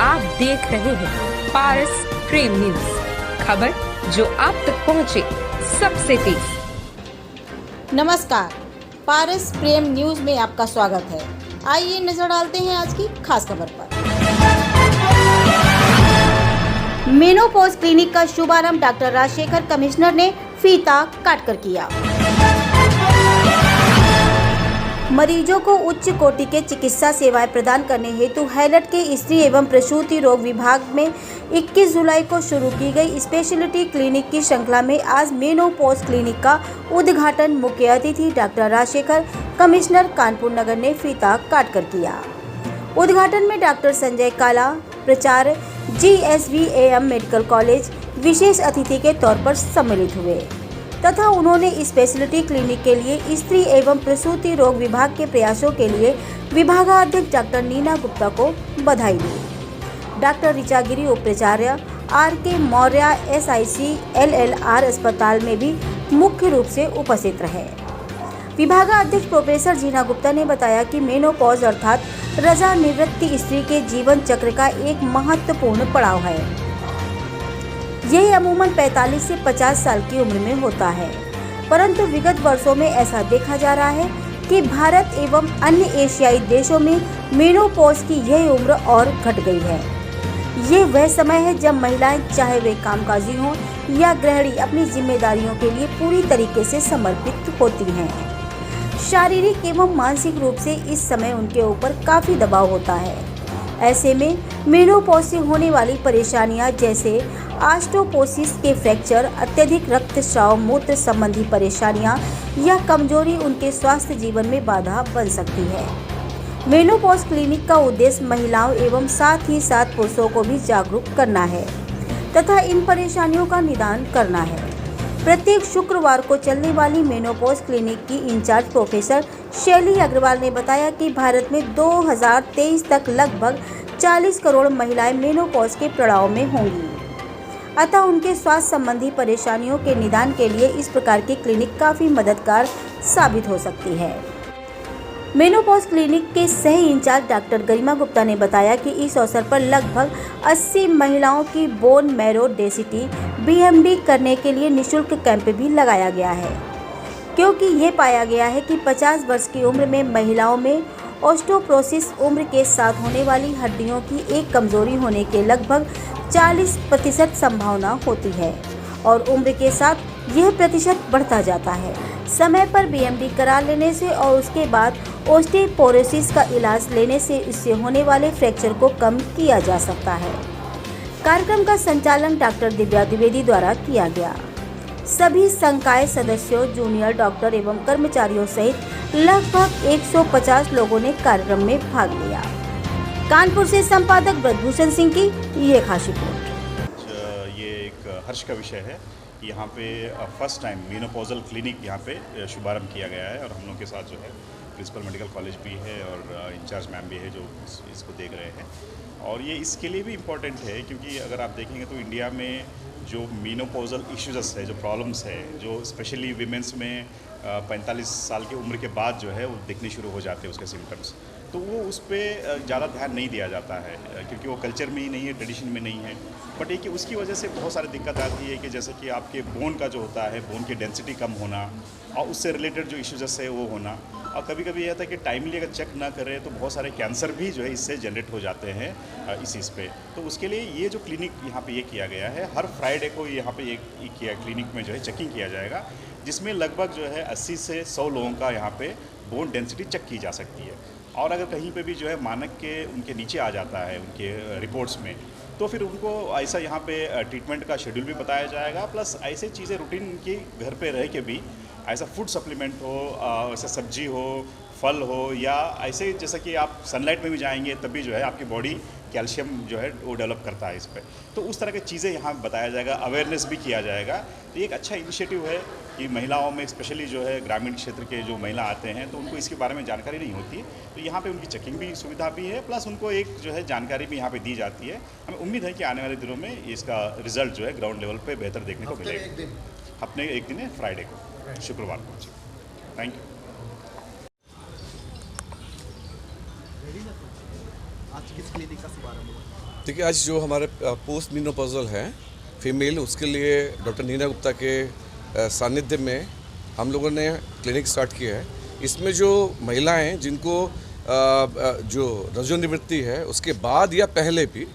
आप देख रहे हैं पारस प्रेम न्यूज, खबर जो आप तक पहुंचे सबसे तेज। नमस्कार, पारस प्रेम न्यूज में आपका स्वागत है। आइए नजर डालते हैं आज की खास खबर पर। मेनोपॉज क्लिनिक का शुभारंभ डॉक्टर राजशेखर कमिश्नर ने फीता काटकर किया। मरीजों को उच्च कोटि के चिकित्सा सेवाएं प्रदान करने हेतु हैलट के स्त्री एवं प्रसूति रोग विभाग में 21 जुलाई को शुरू की गई स्पेशलिटी क्लिनिक की श्रृंखला में आज मेनोपॉज क्लिनिक का उद्घाटन मुख्य अतिथि डॉक्टर राजशेखर कमिश्नर कानपुर नगर ने फीता काटकर किया। उद्घाटन में डॉक्टर संजय काला, प्राचार्य GSVAM मेडिकल कॉलेज, विशेष अतिथि के तौर पर सम्मिलित हुए तथा उन्होंने स्पेशलिटी क्लिनिक के लिए स्त्री एवं प्रसूति रोग विभाग के प्रयासों के लिए विभागाध्यक्ष डॉक्टर नीना गुप्ता को बधाई दी। डॉक्टर ऋचा गिरी उपाचार्य RK मौर्य SIC LLR अस्पताल में भी मुख्य रूप से उपस्थित रहे। विभागाध्यक्ष प्रोफेसर जीना गुप्ता ने बताया कि मेनोपॉज अर्थात रजा निवृत्ति स्त्री के जीवन चक्र का एक महत्वपूर्ण पड़ाव है। यह अमूमन 45 से 50 साल की उम्र में होता है, परंतु विगत वर्षों में ऐसा देखा जा रहा है कि भारत एवं अन्य एशियाई देशों में मेनोपॉज की यह उम्र और घट गई है। ये वह समय है जब महिलाएं, चाहे वे कामकाजी हों या गृहिणी, अपनी जिम्मेदारियों के लिए पूरी तरीके से समर्पित होती हैं। शारीरिक एवं मानसिक रूप से इस समय उनके ऊपर काफ़ी दबाव होता है। ऐसे में मेनोपॉज से होने वाली परेशानियां जैसे ऑस्टियोपोरोसिस के फ्रैक्चर, अत्यधिक रक्तस्राव, मूत्र संबंधी परेशानियां या कमजोरी उनके स्वास्थ्य जीवन में बाधा बन सकती है। मेनोपॉज क्लिनिक का उद्देश्य महिलाओं एवं साथ ही साथ पुरुषों को भी जागरूक करना है तथा इन परेशानियों का निदान करना है। प्रत्येक शुक्रवार को चलने वाली मेनोपॉज क्लिनिक की इंचार्ज प्रोफेसर शैली अग्रवाल ने बताया कि भारत में 2023 तक लगभग 40 करोड़ महिलाएं मेनोपॉज के पड़ाव में होंगी। अतः उनके स्वास्थ्य संबंधी परेशानियों के निदान के लिए इस प्रकार की क्लिनिक काफ़ी मददगार साबित हो सकती है। मेनोपॉज क्लिनिक के सह इंचार्ज डॉक्टर गरिमा गुप्ता ने बताया कि इस अवसर पर लगभग 80 महिलाओं की बोन मैरो डेंसिटी BMD करने के लिए निःशुल्क कैंप भी लगाया गया है, क्योंकि ये पाया गया है कि 50 वर्ष की उम्र में महिलाओं में ऑस्टियोपोरोसिस उम्र के साथ होने वाली हड्डियों की एक कमजोरी होने के लगभग 40% संभावना होती है और उम्र के साथ यह प्रतिशत बढ़ता जाता है। समय पर BMD करा लेने से और उसके बाद ऑस्टियोपोरोसिस का इलाज लेने से इससे होने वाले फ्रैक्चर को कम किया जा सकता है। कार्यक्रम का संचालन डॉक्टर दिव्या द्विवेदी द्वारा किया गया। सभी संकाय सदस्यों, जूनियर डॉक्टर एवं कर्मचारियों सहित लगभग 150 लोगों ने कार्यक्रम में भाग लिया। कानपुर से संपादक ब्रजभूषण सिंह की ये खास रिपोर्ट। ये एक हर्ष का विषय है। यहाँ पे फर्स्ट टाइम मेनोपॉजल क्लिनिक यहाँ पे शुभारंभ किया गया है और हम लोग के साथ जो है प्रिंसिपल मेडिकल कॉलेज भी है और इंचार्ज मैम भी है जो इसको देख रहे हैं। और ये इसके लिए भी इम्पोर्टेंट है क्योंकि अगर आप देखेंगे तो इंडिया में जो मेनोपॉजल इश्यूज है, जो प्रॉब्लम्स है, जो स्पेशली वीमेंस में 45 साल की उम्र के बाद जो है वो दिखने शुरू हो जाते हैं उसके सिम्टम्स, तो वो उस पर ज़्यादा ध्यान नहीं दिया जाता है क्योंकि वो कल्चर में ही नहीं है, ट्रेडिशन में नहीं है। बट एक उसकी वजह से बहुत सारी दिक्कत आती है कि जैसे कि आपके बोन का जो होता है, बोन की डेंसिटी कम होना और उससे रिलेटेड जो इश्यूज है वो होना, और कभी कभी यह था कि टाइमली अगर चेक ना करें तो बहुत सारे कैंसर भी जो है इससे जनरेट हो जाते हैं इस चीज़ पे। तो उसके लिए ये जो क्लिनिक यहाँ पे ये किया गया है, हर फ्राइडे को यहाँ पे एक किया क्लिनिक में जो है चेकिंग किया जाएगा, जिसमें लगभग जो है 80 से 100 लोगों का यहाँ पे बोन डेंसिटी चेक की जा सकती है। और अगर कहीं पे भी जो है मानक के उनके नीचे आ जाता है उनके रिपोर्ट्स में, तो फिर उनको ऐसा यहाँ पे ट्रीटमेंट का शेड्यूल भी बताया जाएगा, प्लस ऐसे चीज़ें रूटीन की घर पे रह के भी ऐसा फूड सप्लीमेंट हो, ऐसा सब्जी हो, फल हो, या ऐसे जैसा कि आप सनलाइट में भी जाएंगे तभी जो है आपकी बॉडी कैल्शियम जो है वो डेवलप करता है इस पर। तो उस तरह की चीज़ें यहाँ बताया जाएगा, अवेयरनेस भी किया जाएगा। तो एक अच्छा इनिशिएटिव है कि महिलाओं में स्पेशली जो है ग्रामीण क्षेत्र के जो महिला आते हैं तो उनको इसके बारे में जानकारी नहीं होती, तो यहाँ पे उनकी चेकिंग भी सुविधा भी है, प्लस उनको एक जो है जानकारी भी यहाँ पे दी जाती है। हमें उम्मीद है कि आने वाले दिनों में इसका रिजल्ट जो है ग्राउंड लेवल पे बेहतर देखने को मिलेगा। हफ्ते एक दिन है, फ्राइडे को, शुक्रवार को। Thank you. आज किस क्लिनिक का शुभारंभ हुआ? देखिए, आज जो हमारे पोस्ट मेनोपॉजल हैं फीमेल, उसके लिए डॉक्टर नीना गुप्ता के सानिध्य में हम लोगों ने क्लिनिक स्टार्ट किया है। इसमें जो महिलाएं जिनको जो रजोनिवृत्ति है उसके बाद या पहले भी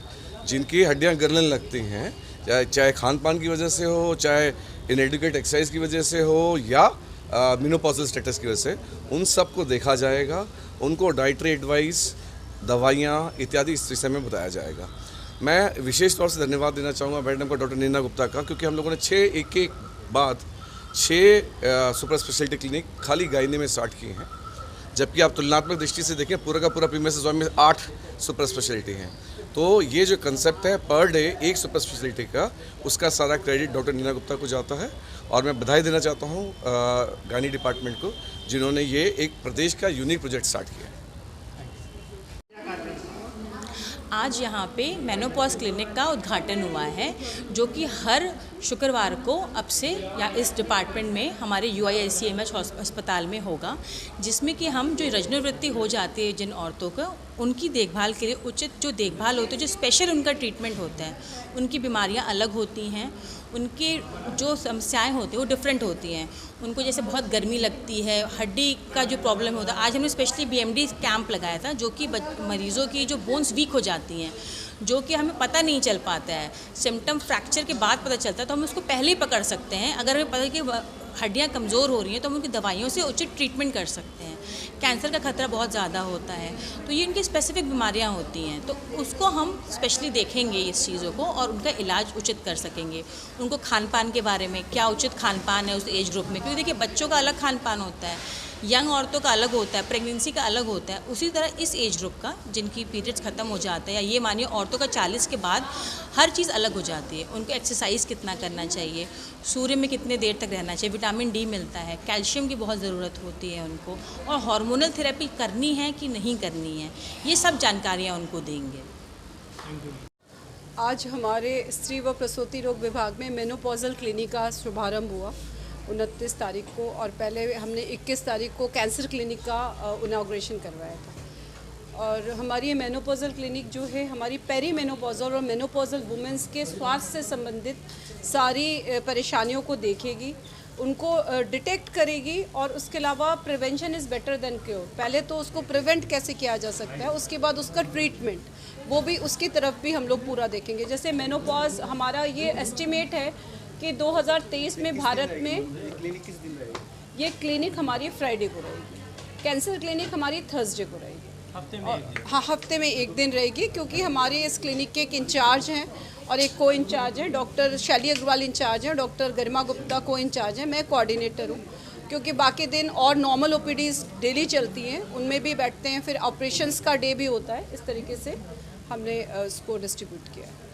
जिनकी हड्डियां गलने लगती हैं, चाहे खान पान की वजह से हो, चाहे इनएडुकेट एक्सरसाइज की वजह से हो, या मेनोपॉजल स्टेटस की वजह से, उन सब को देखा जाएगा। उनको डाइटरी एडवाइस, दवाइयाँ इत्यादि इस विषय में बताया जाएगा। मैं विशेष तौर से धन्यवाद देना चाहूँगा मैडम को, डॉक्टर नीना गुप्ता का, क्योंकि हम लोगों ने 6 सुपर स्पेशलिटी क्लिनिक खाली गायनी में स्टार्ट किए हैं, जबकि आप तुलनात्मक दृष्टि से देखें पूरा का पूरा प्रीमियस में 8 सुपर स्पेशलिटी हैं। तो ये जो कंसेप्ट है पर डे एक सुपर स्पेशलिटी का, उसका सारा क्रेडिट डॉक्टर नीना गुप्ता को जाता है। और मैं बधाई देना चाहता हूँ गायनी डिपार्टमेंट को, जिन्होंने ये एक प्रदेश का यूनिक प्रोजेक्ट स्टार्ट किया। आज यहाँ पे मेनोपॉज क्लिनिक का उद्घाटन हुआ है, जो कि हर शुक्रवार को अब से या इस डिपार्टमेंट में हमारे UIICMH अस्पताल में होगा, जिसमें कि हम जो रजोनिवृत्ति हो जाती है जिन औरतों को, उनकी देखभाल के लिए उचित जो देखभाल होती है, जो स्पेशल उनका ट्रीटमेंट होता है। उनकी बीमारियां अलग होती हैं, उनकी जो समस्याएं होती हैं वो डिफरेंट होती हैं। उनको जैसे बहुत गर्मी लगती है, हड्डी का जो प्रॉब्लम होता है, आज हमने स्पेशली BMD कैंप लगाया था, जो कि मरीज़ों की जो बोन्स वीक हो जाती हैं, जो कि हमें पता नहीं चल पाता है, सिम्टम फ्रैक्चर के बाद पता चलता है, तो हम उसको पहले ही पकड़ सकते हैं। अगर हमें पता है कि हड्डियाँ कमज़ोर हो रही हैं तो हम उनकी दवाइयों से उचित ट्रीटमेंट कर सकते हैं। कैंसर का खतरा बहुत ज़्यादा होता है, तो ये उनकी स्पेसिफिक बीमारियाँ होती हैं, तो उसको हम स्पेशली देखेंगे इस चीज़ों को, और उनका इलाज उचित कर सकेंगे। उनको खान पान के बारे में, क्या उचित खान पान है उस एज ग्रुप में, क्योंकि देखिए बच्चों का अलग खान पान होता है, यंग औरतों का अलग होता है, प्रेगनेंसी का अलग होता है। उसी तरह इस एज ग्रुप का, जिनकी पीरियड्स ख़त्म हो जाता है, या ये मानिए औरतों का 40 के बाद, हर चीज़ अलग हो जाती है। उनको एक्सरसाइज कितना करना चाहिए, सूर्य में कितने देर तक रहना चाहिए, विटामिन D मिलता है, कैल्शियम की बहुत ज़रूरत होती है उनको, और हार्मोनल थेरेपी करनी है कि नहीं करनी है, ये सब जानकारियाँ उनको देंगे। आज हमारे स्त्री व प्रसूति रोग विभाग में मेनोपॉजल क्लिनिक का शुभारंभ हुआ 29 तारीख को, और पहले हमने 21 तारीख को कैंसर क्लिनिक का इनॉग्रेशन करवाया था। और हमारी ये मेनोपॉजल क्लिनिक जो है, हमारी पेरी मेनोपॉजल और मेनोपॉजल वुमेंस के स्वास्थ्य से संबंधित सारी परेशानियों को देखेगी, उनको डिटेक्ट करेगी, और उसके अलावा prevention is better than cure. पहले तो उसको प्रिवेंट कैसे किया जा सकता है, उसके बाद उसका ट्रीटमेंट, वो भी उसकी तरफ भी हम लोग पूरा देखेंगे। जैसे मेनोपॉज, हमारा ये एस्टिमेट है कि 2023 में भारत में क्लिनिक किस दिन रहेगी? ये क्लिनिक हमारी फ्राइडे को रहेगी, कैंसर क्लिनिक हमारी थर्सडे को रहेगी। हाँ, हफ्ते में एक दिन रहेगी, क्योंकि हमारे इस क्लिनिक के एक इंचार्ज हैं और एक को इंचार्ज हैं। डॉक्टर शैली अग्रवाल इंचार्ज हैं, डॉक्टर गरिमा गुप्ता को इंचार्ज हैं, मैं कोऑर्डिनेटर हूँ। क्योंकि बाकी दिन और नॉर्मल OPDs डेली चलती हैं, उनमें भी बैठते हैं, फिर ऑपरेशंस का डे भी होता है। इस तरीके से हमने इसको डिस्ट्रीब्यूट किया है।